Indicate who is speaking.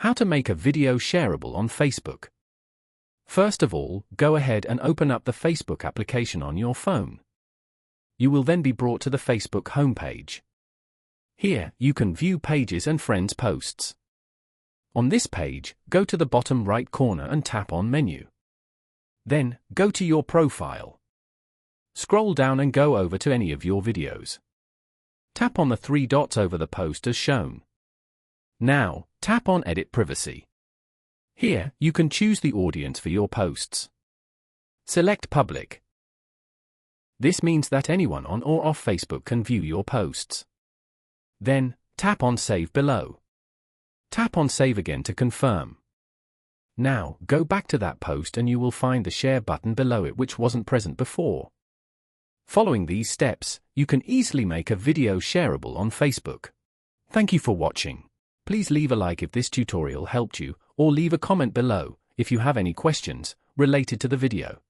Speaker 1: How to make a video shareable on Facebook. First of all, go ahead and open up the Facebook application on your phone. You will then be brought to the Facebook homepage. Here, you can view pages and friends' posts. On this page, go to the bottom right corner and tap on Menu. Then, go to your profile. Scroll down and go over to any of your videos. Tap on the three dots over the post as shown. Now, tap on Edit Privacy. Here, you can choose the audience for your posts. Select Public. This means that anyone on or off Facebook can view your posts. Then, tap on Save below. Tap on Save again to confirm. Now, go back to that post and you will find the Share button below it which wasn't present before. Following these steps, you can easily make a video shareable on Facebook. Thank you for watching. Please leave a like if this tutorial helped you, or leave a comment below if you have any questions related to the video.